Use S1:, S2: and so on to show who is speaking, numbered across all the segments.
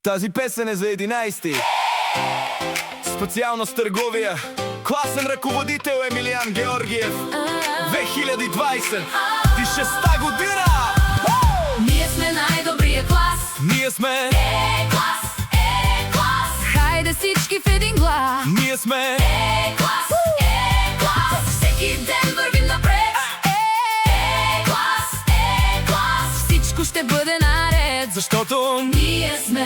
S1: Тази песен е за 11-ти. Специално с Търговия. Класен ръководител Емилиян Георгиев. 2020. Ти 6-та година.
S2: Ние сме най-добрия клас.
S1: Ние сме
S2: Е-клас, Е-клас. Хайде всички в един глас.
S1: Ние сме
S2: Е-клас, Е-клас. Всеки ден вървим напред. Е-клас, Е-клас. Всичко ще бъде наред,
S1: защото
S2: ние сме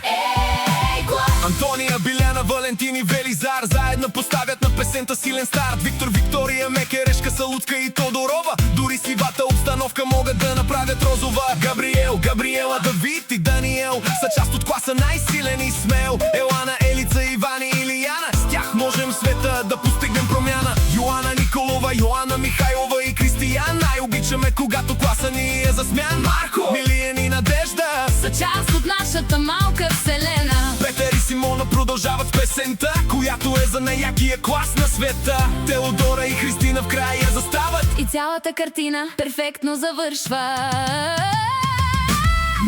S2: Е-клас.
S1: Антония, Биляна, Валентин и Велизар заедно поставят на песента силен старт. Виктор, Виктория, Мекерешка, Салутка и Тодорова. Дори сивата обстановка могат да направят розова. Габриел, Габриела, Давид и Даниел са част от класа най-силен и смел. Елана, Елица, Ивани и Лияна. С тях можем света да постигнем промяна. Йоана Николова, Йоана Михайлова и Кристиян. Най-обичаме, когато класа ни е засмян. Марко, Милиен и Надежда
S2: са част от нашата малка вселена.
S1: Петър и Симона продължават с песента, която е за най-якия клас на света. Теодора и Христина в края застават
S2: и цялата картина перфектно завършва.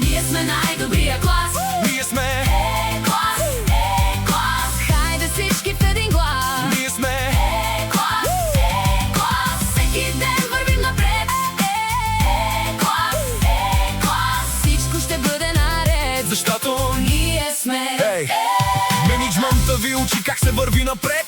S2: Ние сме най-добрия клас.
S1: Ние сме
S2: Е-клас, Е-клас. Хайде всички в един глас.
S1: Ние сме
S2: Е-клас, Е-клас. Всеки ден вървим напред. Е-клас, Е-клас. Всичко ще бъде наред,
S1: защото
S2: ние сме
S1: мениджмънта ви учи как се върви напред,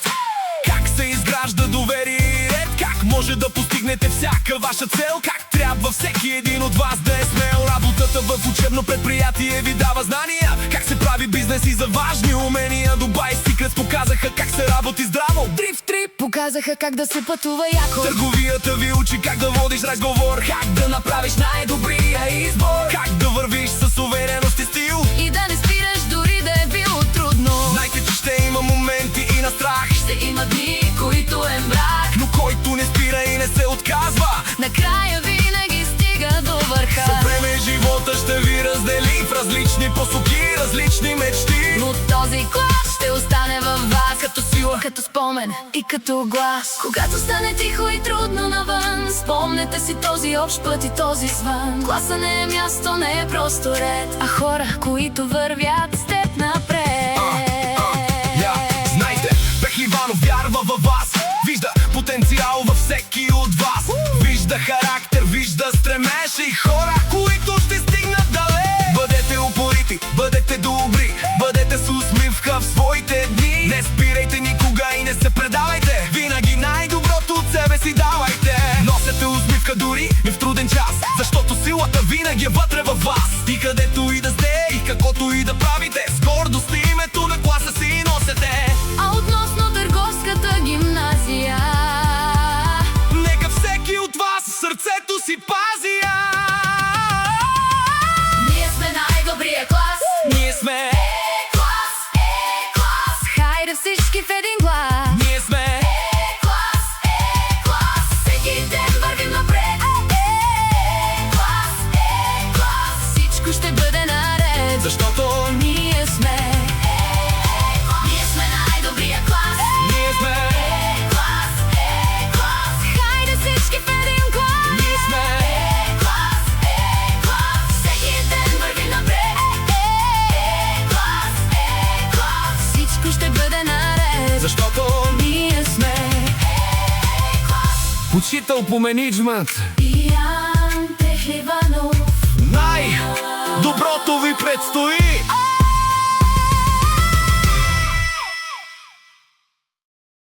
S1: как се изгражда доверие и ред, как може да постигнете всяка ваша цел, как трябва всеки един от вас да е смел. Работата в учебно предприятие ви дава знания, как се прави бизнес и за важни умения. Дубай Secrets показаха как се работи здраво.
S2: Дрифт Трип показаха как да се пътува яко.
S1: Търговията ви учи как да водиш разговор, как да направиш най-добрия избор, как да вървиш с увереност и стил
S2: и да не спираш дори да е било трудно.
S1: Знайте, че ще има моменти и на страх,
S2: ще има дни, които е мрак,
S1: но който не спира и не се отказва,
S2: накрая винаги стига до върха.
S1: За време живота ще ви раздели в различни посоки, различни мечти,
S2: но този клас ще остане във вас като сила, като спомен и като глас. Когато стане тихо и трудно навън, спомнете си този общ път и този звън. Класа не е място, не е просто ред, а хора, които вървят с теб напред.
S1: Знайте, Пехливанов вярва във вас, вижда потенциал във всеки от вас, вижда характер, вижда стремеж и хора, които ще стигнат далеч. Бъдете упорити, бъдете добри, бъдете с усмивка в своите дни. Не спирайте никога и не се предавайте, винаги най-доброто от себе си давайте. Носете усмивка дори и в труден час, защото силата винаги е вътре във вас. И където и да сте, и каквото и да правите, с гордост и името на класа си носете.
S2: А относно Търговската гимназия,
S1: нека всеки от вас сърцето си пази.
S2: ние сме най-добрия клас.
S1: Ние сме
S2: Е-клас, Е-клас. Хайде всички в един глас.
S1: Ние сме
S2: Е-клас, Е-клас. Всеки ден вървим напред. Е-клас, Е-клас. Всичко ще бъде наред,
S1: защото
S2: ние сме Е-клас. Ние сме най-добрия клас.
S1: ние сме
S2: Е-клас, Е-клас. Хайде всички в един глас.
S1: Ние сме
S2: Е-клас, Е-клас. Всеки ден вървим напред. Е-клас, Е-клас. Всичко ще бъде наред,
S1: защото
S2: ние сме Е-клас.
S1: учител по мениджмънт.
S2: Ян Пехливанов.
S1: Най-доброто ви предстои.